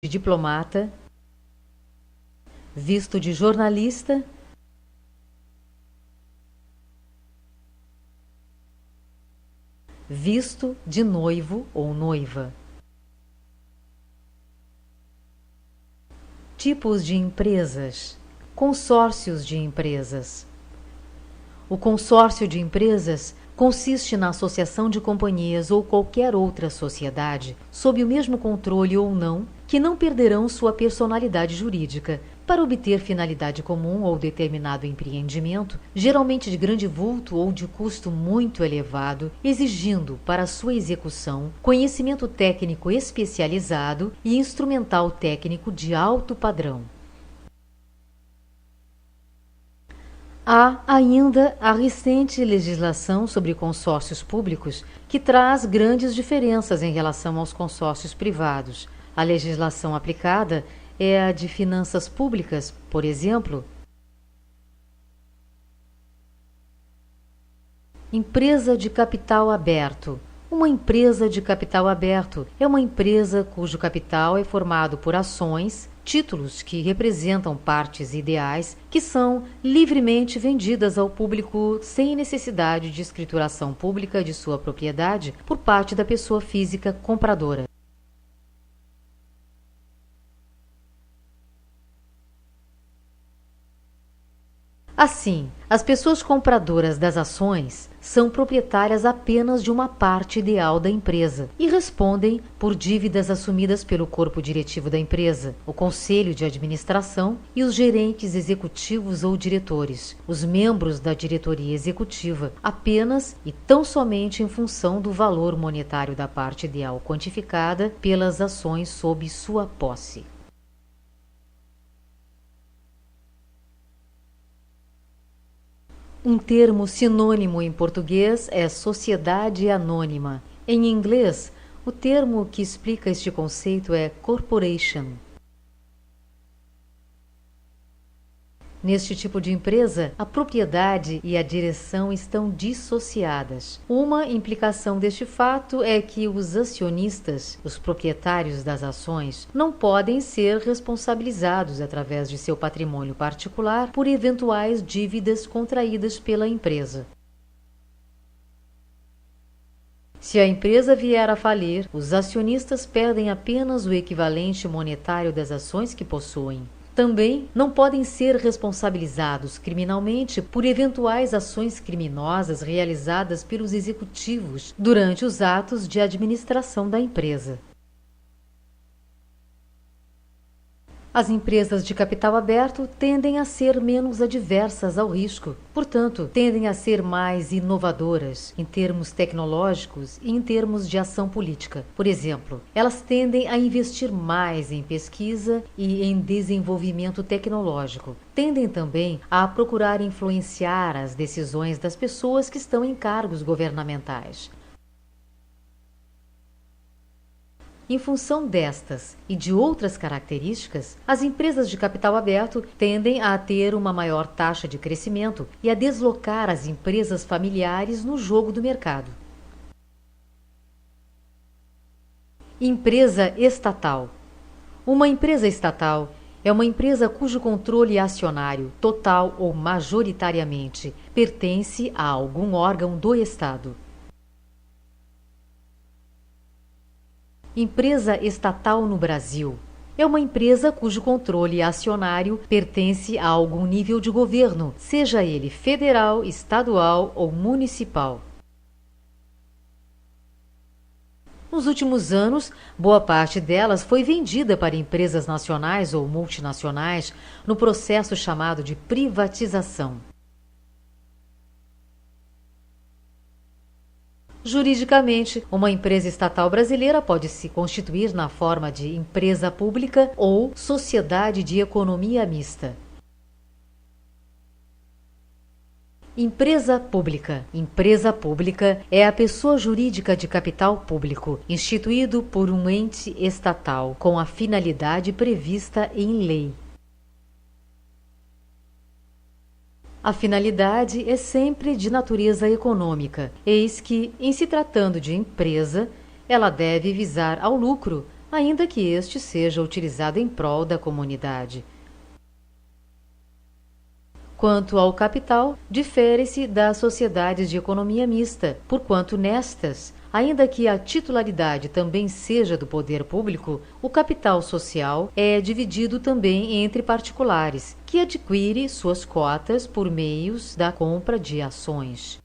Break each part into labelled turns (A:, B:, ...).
A: de diplomata, visto de jornalista, visto de noivo ou noiva. Tipos de empresas. Consórcios de empresas. O consórcio de empresas consiste na associação de companhias ou qualquer outra sociedade, sob o mesmo controle ou não, que não perderão sua personalidade jurídica, para obter finalidade comum ou determinado empreendimento, geralmente de grande vulto ou de custo muito elevado, exigindo, para sua execução, conhecimento técnico especializado e instrumental técnico de alto padrão. Há ainda a recente legislação sobre consórcios públicos, que traz grandes diferenças em relação aos consórcios privados. A legislação aplicada é a de finanças públicas, por exemplo. Empresa de capital aberto. Uma empresa de capital aberto é uma empresa cujo capital é formado por ações, títulos que representam partes ideais que são livremente vendidas ao público sem necessidade de escrituração pública de sua propriedade por parte da pessoa física compradora. Assim, as pessoas compradoras das ações são proprietárias apenas de uma parte ideal da empresa e respondem por dívidas assumidas pelo corpo diretivo da empresa, o conselho de administração e os gerentes executivos ou diretores, os membros da diretoria executiva, apenas e tão somente em função do valor monetário da parte ideal quantificada pelas ações sob sua posse. Um termo sinônimo em português é sociedade anônima. Em inglês, o termo que explica este conceito é corporation. Neste tipo de empresa, a propriedade e a direção estão dissociadas. Uma implicação deste fato é que os acionistas, os proprietários das ações, não podem ser responsabilizados através de seu patrimônio particular por eventuais dívidas contraídas pela empresa. Se a empresa vier a falir, os acionistas perdem apenas o equivalente monetário das ações que possuem. Também não podem ser responsabilizados criminalmente por eventuais ações criminosas realizadas pelos executivos durante os atos de administração da empresa. As empresas de capital aberto tendem a ser menos adversas ao risco, portanto, tendem a ser mais inovadoras em termos tecnológicos e em termos de ação política. Por exemplo, elas tendem a investir mais em pesquisa e em desenvolvimento tecnológico. Tendem também a procurar influenciar as decisões das pessoas que estão em cargos governamentais. Em função destas e de outras características, as empresas de capital aberto tendem a ter uma maior taxa de crescimento e a deslocar as empresas familiares no jogo do mercado. Empresa estatal. Uma empresa estatal é uma empresa cujo controle acionário, total ou majoritariamente, pertence a algum órgão do Estado. Empresa estatal no Brasil é uma empresa cujo controle acionário pertence a algum nível de governo, seja ele federal, estadual ou municipal. Nos últimos anos, boa parte delas foi vendida para empresas nacionais ou multinacionais no processo chamado de privatização. Juridicamente, uma empresa estatal brasileira pode se constituir na forma de empresa pública ou sociedade de economia mista. Empresa pública. Empresa pública é a pessoa jurídica de capital público, instituído por um ente estatal, com a finalidade prevista em lei. A finalidade é sempre de natureza econômica, eis que, em se tratando de empresa, ela deve visar ao lucro, ainda que este seja utilizado em prol da comunidade. Quanto ao capital, difere-se das sociedades de economia mista, porquanto nestas, ainda que a titularidade também seja do poder público, o capital social é dividido também entre particulares, que adquire suas cotas por meios da compra de ações.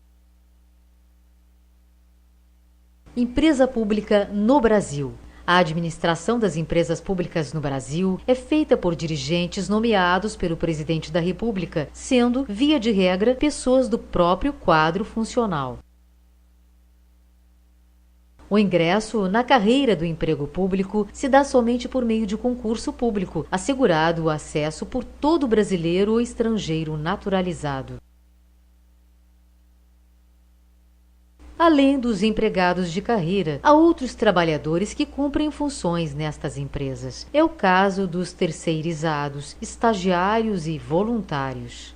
A: Empresa pública no Brasil. A administração das empresas públicas no Brasil é feita por dirigentes nomeados pelo presidente da República, sendo, via de regra, pessoas do próprio quadro funcional. O ingresso na carreira do emprego público se dá somente por meio de concurso público, assegurado o acesso por todo brasileiro ou estrangeiro naturalizado. Além dos empregados de carreira, há outros trabalhadores que cumprem funções nestas empresas. É o caso dos terceirizados, estagiários e voluntários.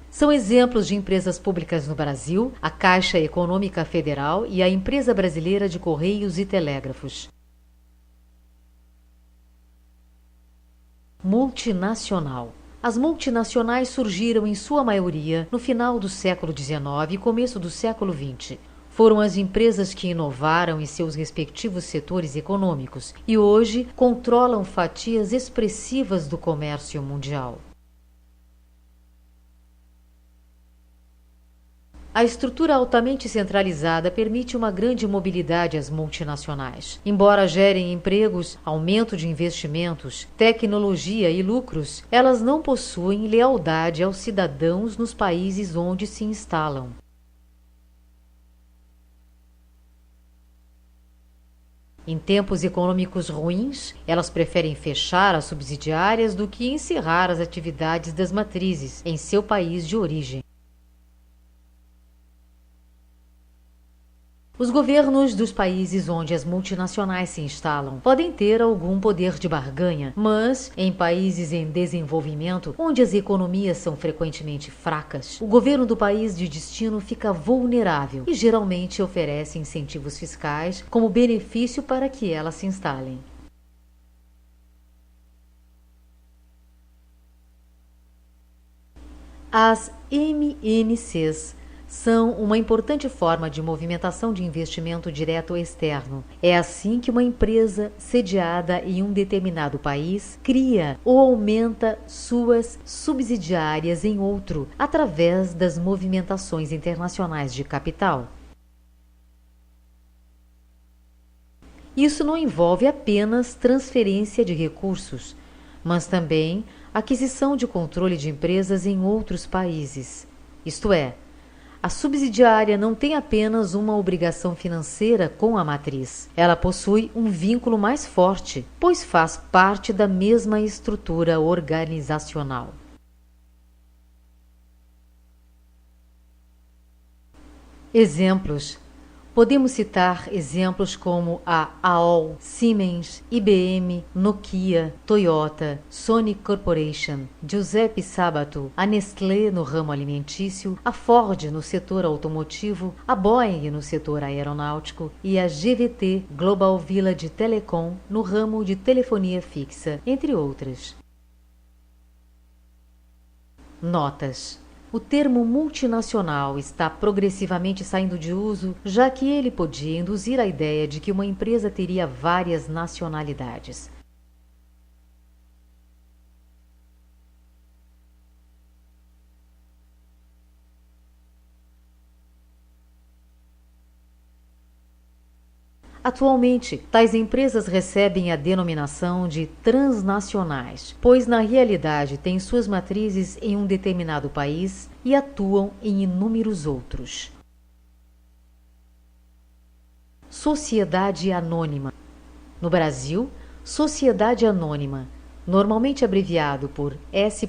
A: São exemplos de empresas públicas no Brasil a Caixa Econômica Federal e a Empresa Brasileira de Correios e Telégrafos. Multinacional. As multinacionais surgiram em sua maioria no final do século XIX e começo do século XX. Foram as empresas que inovaram em seus respectivos setores econômicos e hoje controlam fatias expressivas do comércio mundial. A estrutura altamente centralizada permite uma grande mobilidade às multinacionais. Embora gerem empregos, aumento de investimentos, tecnologia e lucros, elas não possuem lealdade aos cidadãos nos países onde se instalam. Em tempos econômicos ruins, elas preferem fechar as subsidiárias do que encerrar as atividades das matrizes em seu país de origem. Os governos dos países onde as multinacionais se instalam podem ter algum poder de barganha, mas em países em desenvolvimento, onde as economias são frequentemente fracas, o governo do país de destino fica vulnerável e geralmente oferece incentivos fiscais como benefício para que elas se instalem. As MNCs são uma importante forma de movimentação de investimento direto externo. É assim que uma empresa sediada em um determinado país cria ou aumenta suas subsidiárias em outro, através das movimentações internacionais de capital. Isso não envolve apenas transferência de recursos, mas também aquisição de controle de empresas em outros países. Isto é, a subsidiária não tem apenas uma obrigação financeira com a matriz. Ela possui um vínculo mais forte, pois faz parte da mesma estrutura organizacional. Exemplos. Podemos citar exemplos como a AOL, Siemens, IBM, Nokia, Toyota, Sony Corporation, Giuseppe Sabato, a Nestlé no ramo alimentício, a Ford no setor automotivo, a Boeing no setor aeronáutico e a GVT Global Village Telecom no ramo de telefonia fixa, entre outras. Notas. O termo multinacional está progressivamente saindo de uso, já que ele podia induzir a ideia de que uma empresa teria várias nacionalidades. Atualmente, tais empresas recebem a denominação de transnacionais, pois na realidade têm suas matrizes em um determinado país e atuam em inúmeros outros. Sociedade anônima. No Brasil, sociedade anônima, normalmente abreviado por S.A.SA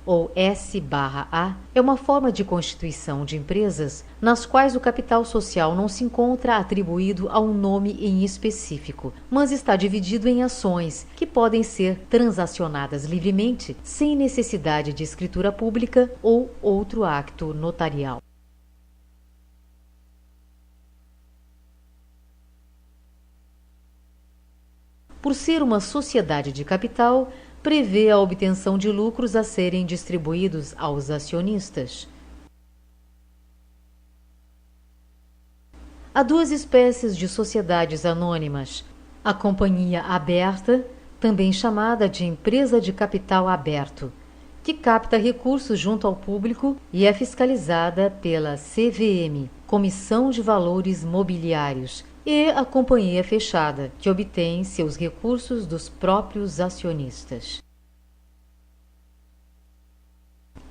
A: ou S/A, é uma forma de constituição de empresas nas quais o capital social não se encontra atribuído a um nome em específico, mas está dividido em ações que podem ser transacionadas livremente sem necessidade de escritura pública ou outro acto notarial. por ser uma sociedade de capital, prevê a obtenção de lucros a serem distribuídos aos acionistas. Há duas espécies de sociedades anônimas: a companhia aberta, também chamada de empresa de capital aberto, que capta recursos junto ao público e é fiscalizada pela CVM, Comissão de Valores Mobiliários, e a companhia fechada, que obtém seus recursos dos próprios acionistas.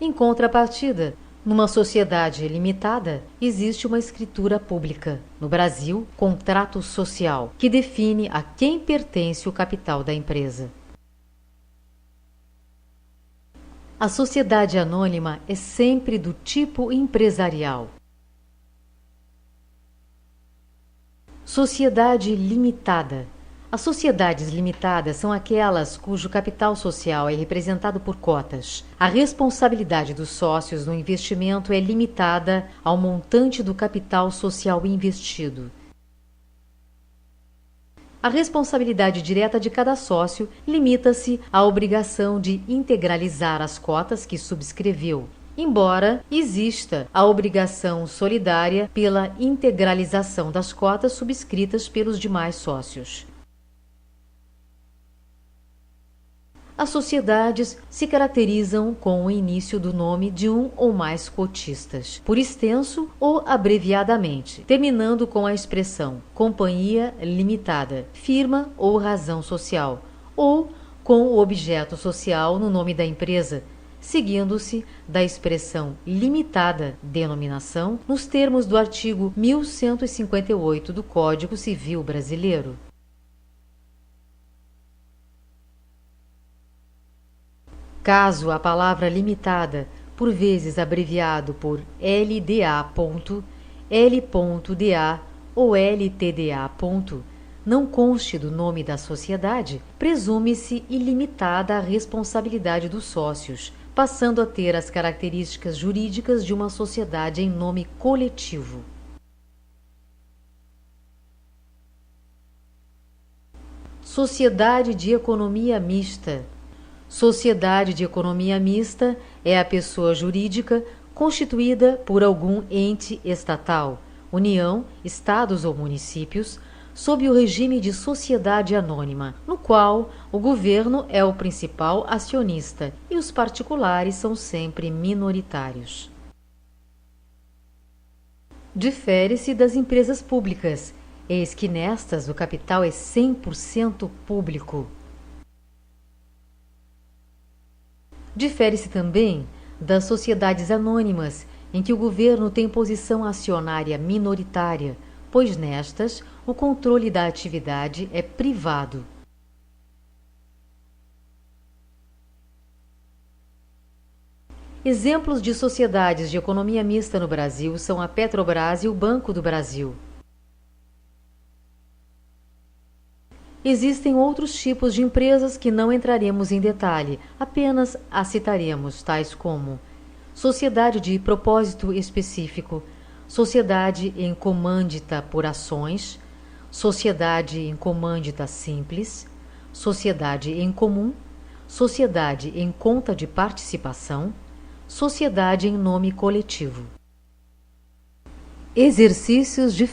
A: Em contrapartida, numa sociedade limitada, existe uma escritura pública, no Brasil, contrato social, que define a quem pertence o capital da empresa. A sociedade anônima é sempre do tipo empresarial. Sociedade limitada. As sociedades limitadas são aquelas cujo capital social é representado por cotas. A responsabilidade dos sócios no investimento é limitada ao montante do capital social investido. A responsabilidade direta de cada sócio limita-se à obrigação de integralizar as cotas que subscreveu, embora exista a obrigação solidária pela integralização das cotas subscritas pelos demais sócios. As sociedades se caracterizam com o início do nome de um ou mais cotistas, por extenso ou abreviadamente, terminando com a expressão companhia limitada, firma ou razão social, ou com o objeto social no nome da empresa, seguindo-se da expressão limitada denominação nos termos do artigo 1158 do Código Civil Brasileiro. Caso a palavra limitada, por vezes abreviado por LDA, L.DA ou LTDA, não conste do nome da sociedade, presume-se ilimitada a responsabilidade dos sócios, passando a ter as características jurídicas de uma sociedade em nome coletivo. Sociedade de economia mista. Sociedade de economia mista é a pessoa jurídica constituída por algum ente estatal, União, Estados ou municípios, sob o regime de sociedade anônima, no qual o governo é o principal acionista e os particulares são sempre minoritários. Difere-se das empresas públicas, eis que nestas o capital é 100% público. Difere-se também das sociedades anônimas, em que o governo tem posição acionária minoritária, pois nestas o controle da atividade é privado. Exemplos de sociedades de economia mista no Brasil são a Petrobras e o Banco do Brasil. Existem outros tipos de empresas que não entraremos em detalhe, apenas as citaremos, tais como sociedade de propósito específico, sociedade em comandita por ações, sociedade em comandita simples, sociedade em comum, sociedade em conta de participação, sociedade em nome coletivo. Exercícios de